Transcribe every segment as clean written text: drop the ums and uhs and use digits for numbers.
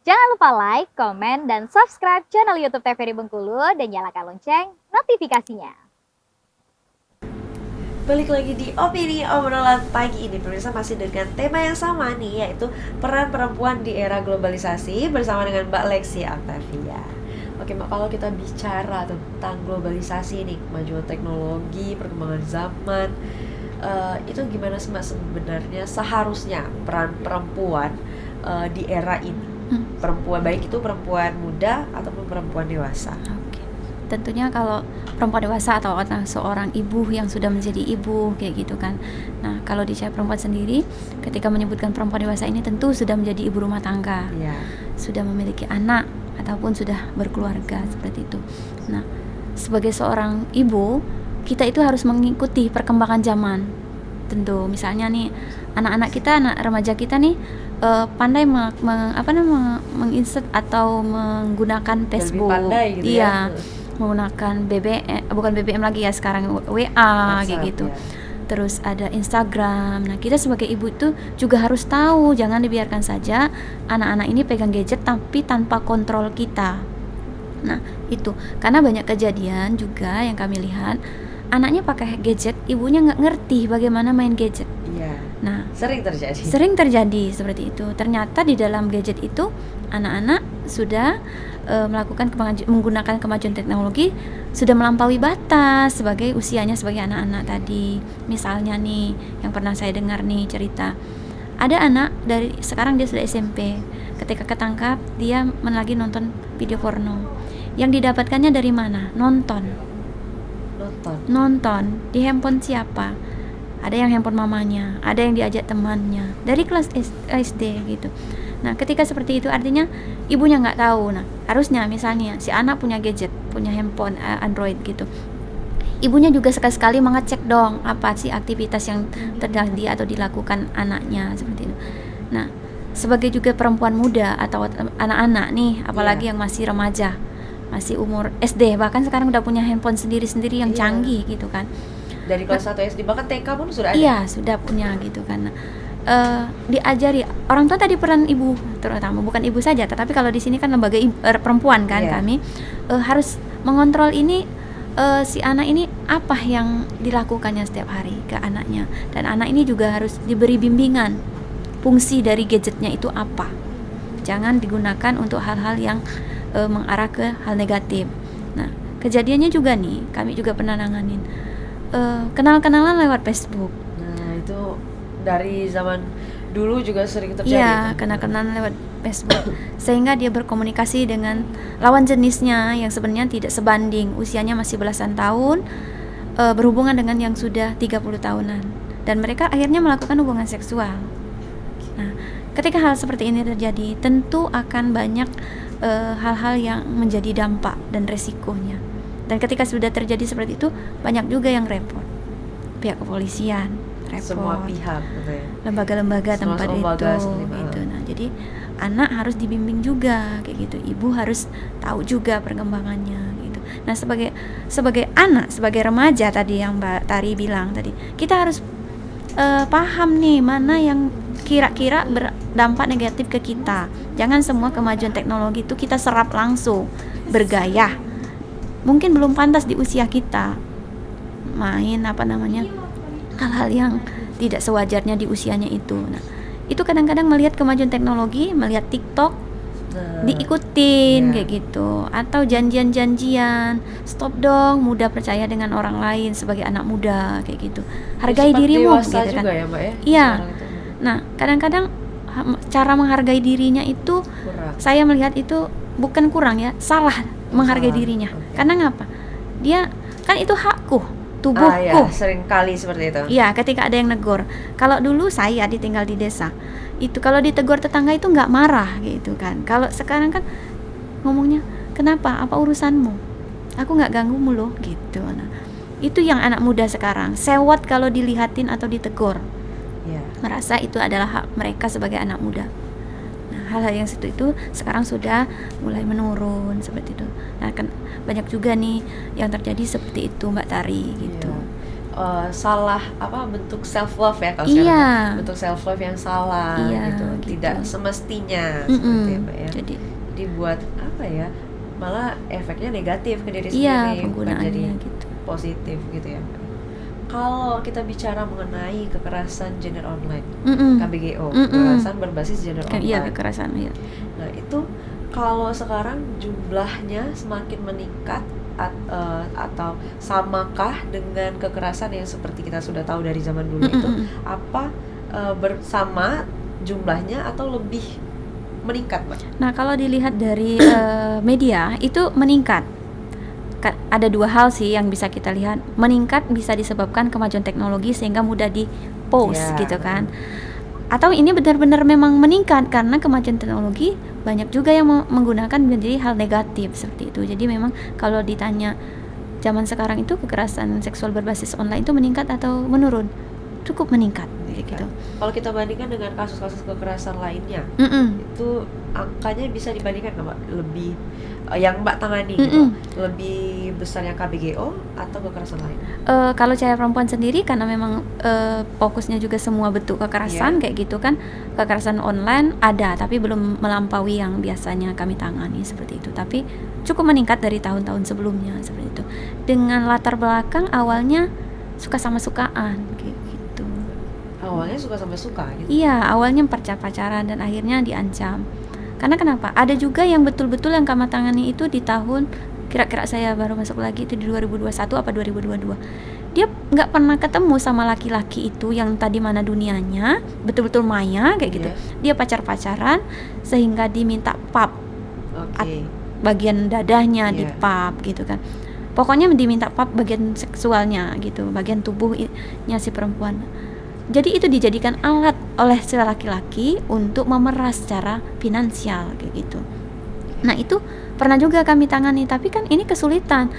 Jangan lupa like, komen, dan subscribe channel YouTube TVRI Bengkulu dan nyalakan lonceng notifikasinya. Balik lagi di Opini Obrolan Pagi ini, pemirsa, masih dengan tema yang sama nih, yaitu peran perempuan di era globalisasi bersama dengan Mbak Lexi Octavia. Oke Mbak, kalau kita bicara tentang globalisasi nih, kemajuan teknologi, perkembangan zaman, itu gimana sih Mbak sebenarnya seharusnya peran perempuan di era ini? Perempuan, baik itu perempuan muda ataupun perempuan dewasa. Oke. Tentunya kalau perempuan dewasa atau seorang ibu yang sudah menjadi ibu kayak gitu kan. Nah, kalau di saya perempuan sendiri, ketika menyebutkan perempuan dewasa ini tentu sudah menjadi ibu rumah tangga. Iya. Sudah memiliki anak ataupun sudah berkeluarga seperti itu. Nah, sebagai seorang ibu, kita itu harus mengikuti perkembangan zaman. Tentu misalnya nih anak-anak kita, anak remaja kita nih pandai menginsert atau menggunakan Facebook. Pandai gitu iya, ya. menggunakan BBM, bukan BBM lagi ya sekarang, WA WhatsApp, kayak gitu. ya. Terus ada Instagram. Nah, kita sebagai ibu itu juga harus tahu, jangan dibiarkan saja anak-anak ini pegang gadget tapi tanpa kontrol kita. Nah, itu karena banyak kejadian juga yang kami lihat, anaknya pakai gadget, ibunya nggak ngerti bagaimana main gadget. Iya. Nah, Sering terjadi. sering terjadi seperti itu. Ternyata di dalam gadget itu anak-anak sudah menggunakan kemajuan teknologi sudah melampaui batas sebagai usianya sebagai anak-anak tadi. Misalnya nih, yang pernah saya dengar nih cerita, ada anak dari sekarang dia sudah SMP, ketika ketangkap dia lagi nonton video porno. Yang didapatkannya dari mana? Nonton di handphone siapa? Ada yang handphone mamanya, ada yang diajak temannya dari kelas SD gitu. Nah, ketika seperti itu artinya ibunya nggak tahu. Nah, harusnya misalnya si anak punya gadget, punya handphone Android gitu, ibunya juga sekali-sekali mengecek dong apa sih aktivitas yang terjadi atau dilakukan anaknya seperti itu. Nah, sebagai juga perempuan muda atau anak-anak nih, apalagi yang masih remaja, masih umur SD, bahkan sekarang udah punya handphone sendiri-sendiri yang canggih gitu kan. Dari kelas 1 SD, bahkan TK pun sudah ada. Iya, sudah punya gitu kan. Diajari orang tua tadi, peran ibu terutama, bukan ibu saja, tetapi kalau di sini kan lembaga perempuan kan, kami harus mengontrol ini, si anak ini apa yang dilakukannya setiap hari ke anaknya, dan anak ini juga harus diberi bimbingan fungsi dari gadgetnya itu apa. Jangan digunakan untuk hal-hal yang mengarah ke hal negatif. Nah, kejadiannya juga nih, kami juga pernah nanganin kenal-kenalan lewat Facebook. Nah, itu dari zaman dulu juga sering terjadi. Iya, kenal-kenalan lewat Facebook, sehingga dia berkomunikasi dengan lawan jenisnya yang sebenarnya tidak sebanding, usianya masih belasan tahun, berhubungan dengan yang sudah 30 tahunan, dan mereka akhirnya melakukan hubungan seksual. Nah, ketika hal seperti ini terjadi, tentu akan banyak hal-hal yang menjadi dampak dan resikonya. Dan ketika sudah terjadi seperti itu, banyak juga yang repot. Pihak kepolisian repot, Semua pihak gitu ya. lembaga-lembaga tempat lembaga itu gitu. Nah, jadi anak harus dibimbing juga kayak gitu. Ibu harus tahu juga perkembangannya gitu. Nah, sebagai anak, sebagai remaja tadi yang Mbak Tari bilang tadi, kita harus paham nih mana yang kira-kira berdampak negatif ke kita. Jangan semua kemajuan teknologi itu kita serap langsung, bergaya. Mungkin belum pantas di usia kita main hal-hal yang tidak sewajarnya di usianya itu. Nah, itu kadang-kadang melihat kemajuan teknologi, melihat TikTok, diikutin kayak gitu, atau janjian-janjian, stop dong, mudah percaya dengan orang lain sebagai anak muda kayak gitu. Hargai dirimu gitu kan. Juga ya, Mbak ya. Iya. Nah, kadang-kadang cara menghargai dirinya itu kurang. Saya melihat itu bukan kurang ya, salah menghargai dirinya. Karena ngapa? Dia kan itu hakku, tubuhku. Ya, sering kali seperti itu. Iya, ketika ada yang negur. Kalau dulu saya ditinggal di desa, itu kalau ditegur tetangga itu nggak marah gitu kan. Kalau sekarang kan ngomongnya, kenapa? Apa urusanmu? Aku nggak ganggumu loh gitu. Nah, itu yang anak muda sekarang sewot kalau dilihatin atau ditegur. Ya. Merasa itu adalah hak mereka sebagai anak muda. Hal-hal yang seperti itu sekarang sudah mulai menurun seperti itu. Nah, kan banyak juga nih yang terjadi seperti itu, Mbak Tari gitu. salah bentuk self love ya kalau Iya. sekarang, bentuk self love yang salah Iya, gitu, gitu. tidak semestinya Mm-mm. seperti itu ya. Jadi Dibuat malah efeknya negatif ke diri iya sendiri, bukan jadi penggunaannya gitu. positif gitu ya, Mbak. Kalau kita bicara mengenai kekerasan gender online, Mm-mm. KBGO, Mm-mm. kekerasan berbasis gender Iya online. kekerasan ya. Nah, itu kalau sekarang jumlahnya semakin meningkat atau samakah dengan kekerasan yang seperti kita sudah tahu dari zaman dulu itu, Mm-mm. apa bersama jumlahnya atau lebih meningkat, Mbak? Nah kalau dilihat dari media itu meningkat. Ada dua hal sih yang bisa kita lihat. Meningkat bisa disebabkan kemajuan teknologi sehingga mudah di-post Ya. gitu kan. Atau ini benar-benar memang meningkat karena kemajuan teknologi banyak juga yang menggunakan menjadi hal negatif seperti itu. Jadi memang kalau ditanya zaman sekarang itu kekerasan seksual berbasis online itu meningkat atau menurun? Cukup meningkat gitu. Kalau kita bandingkan dengan kasus-kasus kekerasan lainnya, Mm-mm. itu angkanya bisa dibandingkan nggak, Mbak? Lebih yang Mbak tangani gitu, lebih besar yang KBGO atau kekerasan lain? Kalau Cahaya Perempuan sendiri karena memang fokusnya juga semua bentuk kekerasan kayak gitu kan, kekerasan online ada tapi belum melampaui yang biasanya kami tangani seperti itu, tapi cukup meningkat dari tahun-tahun sebelumnya seperti itu. Dengan latar belakang awalnya suka sama sukaan kayak gitu. Awalnya suka sama suka gitu. Iya, awalnya pacaran dan akhirnya diancam. Karena kenapa? Ada juga yang betul-betul yang kami tangani itu di tahun, kira-kira saya baru masuk lagi itu di 2021 apa 2022. Dia nggak pernah ketemu sama laki-laki itu yang tadi mana dunianya, betul-betul maya kayak gitu. Dia pacaran sehingga diminta pap, bagian dadahnya di pap gitu kan. Pokoknya diminta pap bagian seksualnya gitu, bagian tubuhnya si perempuan. Jadi itu dijadikan alat oleh si laki-laki untuk memeras secara finansial kayak gitu. Nah itu pernah juga kami tangani, tapi kan ini kesulitan.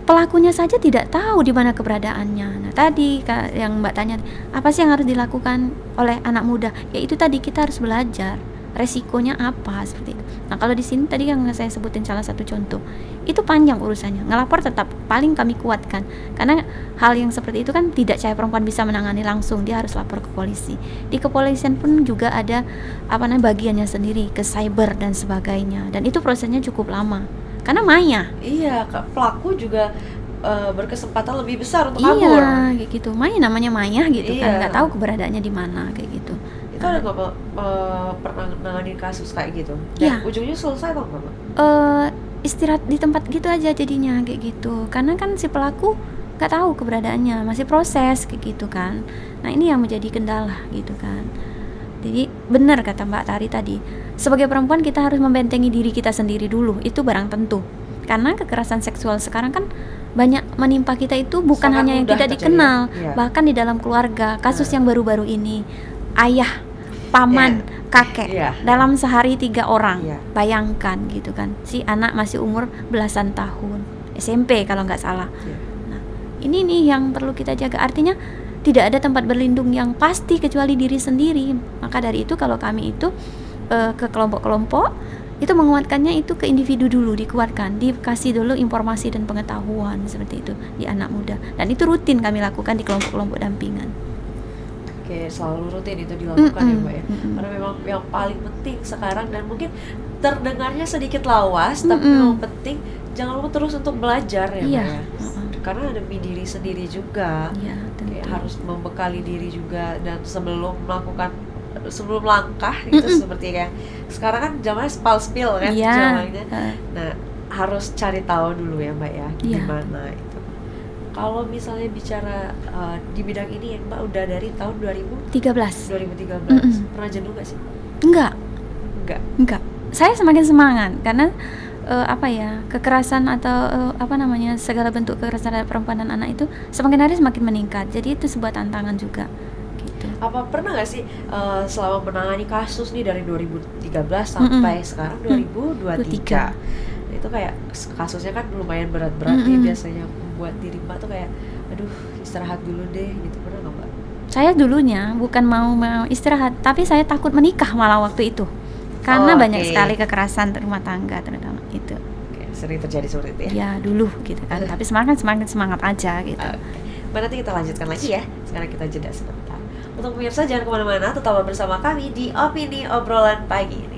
Pelakunya saja tidak tahu di mana keberadaannya. Nah tadi yang Mbak tanya, apa sih yang harus dilakukan oleh anak muda? Ya itu tadi, kita harus belajar resikonya apa seperti itu. Nah kalau di sini tadi yang saya sebutin salah satu contoh, itu panjang urusannya. Ngelapor tetap paling kami kuatkan, karena hal yang seperti itu kan tidak Cahaya Perempuan bisa menangani langsung, dia harus lapor ke polisi. Di kepolisian pun juga ada bagiannya sendiri, ke cyber dan sebagainya, dan itu prosesnya cukup lama karena maya. Iya, pelaku juga berkesempatan lebih besar untuk kabur. Iya kayak gitu, namanya maya gitu kan, nggak tahu keberadaannya di mana kayak gitu. Itu ada nggak pernah nanganin kasus kayak gitu? Dan ujungnya selesai atau nggak, Mbak? Istirahat di tempat gitu aja jadinya kayak gitu, karena kan si pelaku nggak tahu keberadaannya, masih proses kayak gitu kan. Nah ini yang menjadi kendala gitu kan. Jadi benar kata Mbak Tari tadi, sebagai perempuan kita harus membentengi diri kita sendiri dulu, itu barang tentu. Karena kekerasan seksual sekarang kan banyak menimpa kita itu bukan sangat hanya yang tidak dikenal, bahkan di dalam keluarga. Kasus yang baru-baru ini, ayah, paman, kakek, dalam sehari 3 orang. Bayangkan gitu kan, si anak masih umur belasan tahun, SMP kalau nggak salah. Nah ini nih yang perlu kita jaga, artinya tidak ada tempat berlindung yang pasti kecuali diri sendiri. Maka dari itu kalau kami itu ke kelompok-kelompok itu menguatkannya itu ke individu dulu, dikuatkan, dikasih dulu informasi dan pengetahuan seperti itu di anak muda, dan itu rutin kami lakukan di kelompok-kelompok dampingan. Oke, selalu rutin itu dilakukan ya Mbak ya. Karena memang yang paling penting sekarang, dan mungkin terdengarnya sedikit lawas, tapi memang penting, jangan lupa terus untuk belajar ya Mbak ya. Karena demi diri sendiri juga, harus membekali diri juga, dan sebelum langkah gitu, seperti kayak sekarang kan zamannya spill kan zamannya. Nah harus cari tahu dulu ya Mbak ya, gimana itu. Kalau misalnya bicara di bidang ini ya Mbak, udah dari tahun 2013. Pernah jenuh gak sih? Enggak. Saya semakin semangat karena kekerasan atau segala bentuk kekerasan terhadap perempuan dan anak itu semakin hari semakin meningkat. Jadi itu sebuah tantangan juga gitu. Apa pernah nggak sih selama menangani kasus nih dari 2013 sampai sekarang 2023, itu kayak kasusnya kan lumayan berat-berat nih, biasanya membuat diri Mbak tuh kayak aduh istirahat dulu deh gitu, pernah nggak Mbak? Saya dulunya bukan mau istirahat, tapi saya takut menikah malah waktu itu. Karena banyak sekali kekerasan rumah tangga terutama itu. Sering terjadi seperti itu ya? Ya dulu gitu kan, tapi semakin semangat aja gitu. Nanti kita lanjutkan lagi ya. Sekarang kita jeda sebentar. Untuk pemirsa jangan kemana-mana, tetaplah bersama kami di Opini Obrolan Pagi ini.